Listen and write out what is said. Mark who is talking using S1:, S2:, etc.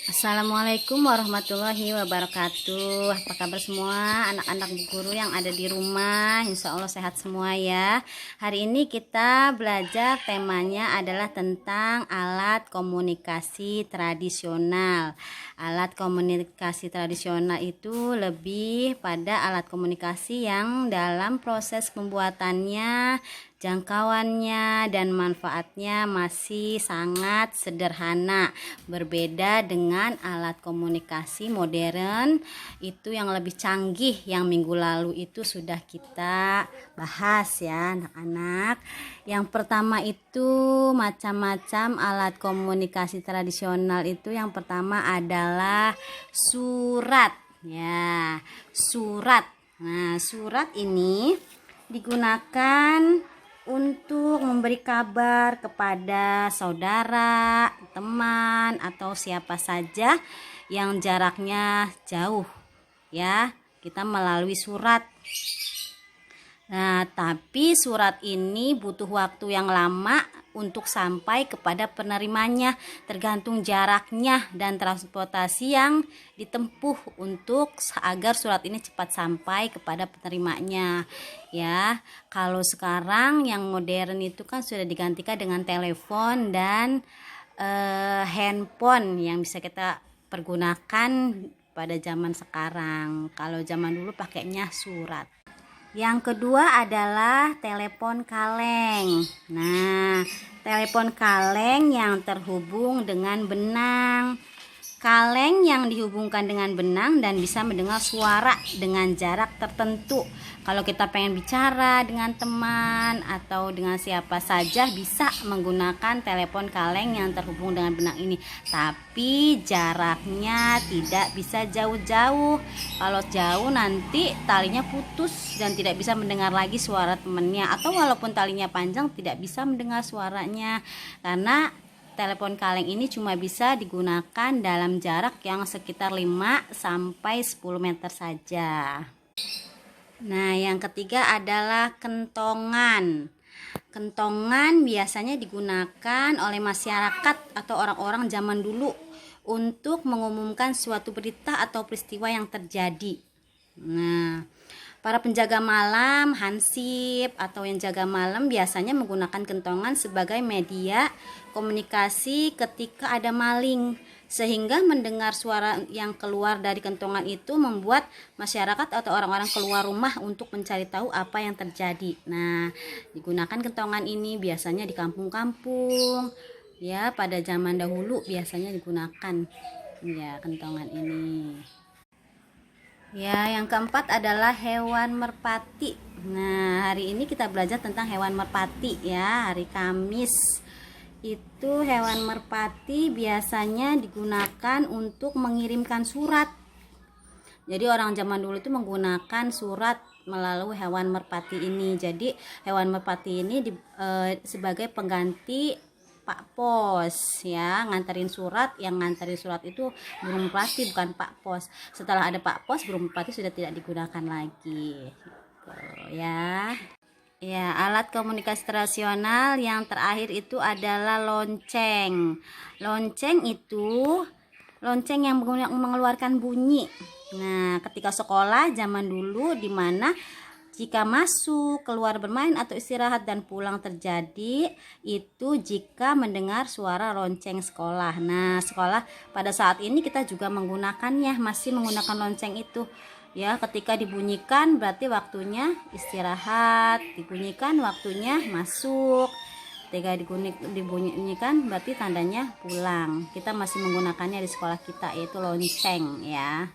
S1: Assalamualaikum warahmatullahi wabarakatuh. Apa kabar semua anak-anak guru yang ada di rumah? Insya Allah sehat semua ya. Hari ini kita belajar, temanya adalah tentang alat komunikasi tradisional. Alat komunikasi tradisional itu lebih pada alat komunikasi yang dalam proses pembuatannya, jangkauannya dan manfaatnya masih sangat sederhana, berbeda dengan alat komunikasi modern itu yang lebih canggih, yang minggu lalu itu sudah kita bahas ya anak-anak. Yang pertama itu macam-macam alat komunikasi tradisional itu, yang pertama adalah surat ya, surat. Nah, surat ini digunakan untuk memberi kabar kepada saudara, teman, atau siapa saja yang jaraknya jauh ya, kita melalui surat. Nah, tapi surat ini butuh waktu yang lama untuk sampai kepada penerimanya, tergantung jaraknya dan transportasi yang ditempuh untuk agar surat ini cepat sampai kepada penerimanya ya. Kalau sekarang yang modern itu kan sudah digantikan dengan telepon dan handphone yang bisa kita pergunakan pada zaman sekarang. Kalau zaman dulu pakainya surat. Yang kedua adalah telepon kaleng. Nah, telepon kaleng yang terhubung dengan benang. Kaleng yang dihubungkan dengan benang dan bisa mendengar suara dengan jarak tertentu. Kalau kita pengen bicara dengan teman atau dengan siapa saja, bisa menggunakan telepon kaleng yang terhubung dengan benang ini. Tapi jaraknya tidak bisa jauh-jauh. Kalau jauh nanti talinya putus dan tidak bisa mendengar lagi suara temannya. Atau walaupun talinya panjang tidak bisa mendengar suaranya, karena telepon kaleng ini cuma bisa digunakan dalam jarak yang sekitar 5 sampai 10 meter saja. Nah, yang ketiga adalah kentongan. Kentongan biasanya digunakan oleh masyarakat atau orang-orang zaman dulu untuk mengumumkan suatu berita atau peristiwa yang terjadi. Nah, para penjaga malam, hansip atau yang jaga malam biasanya menggunakan kentongan sebagai media komunikasi ketika ada maling, sehingga mendengar suara yang keluar dari kentongan itu membuat masyarakat atau orang-orang keluar rumah untuk mencari tahu apa yang terjadi. Nah, digunakan kentongan ini biasanya di kampung-kampung ya, pada zaman dahulu biasanya digunakan ya kentongan ini. Ya, yang keempat adalah hewan merpati. Nah, hari ini kita belajar tentang hewan merpati ya, hari Kamis. Itu hewan merpati biasanya digunakan untuk mengirimkan surat. Jadi orang zaman dulu itu menggunakan surat melalui hewan merpati ini. Jadi hewan merpati ini sebagai pengganti Pak Pos ya, nganterin surat. Yang nganterin surat itu burung merpati, bukan Pak Pos. Setelah ada Pak Pos, burung merpati sudah tidak digunakan lagi gitu, ya. Ya, alat komunikasi tradisional yang terakhir itu adalah lonceng. Lonceng itu lonceng yang mengeluarkan bunyi. Nah, ketika sekolah zaman dulu, di mana jika masuk, keluar bermain atau istirahat dan pulang terjadi itu jika mendengar suara lonceng sekolah. Nah, sekolah pada saat ini kita juga menggunakannya, masih menggunakan lonceng itu. Ya, ketika dibunyikan berarti waktunya istirahat, dibunyikan waktunya masuk. Ketika dibunyikan berarti tandanya pulang. Kita masih menggunakannya di sekolah kita, yaitu lonceng ya.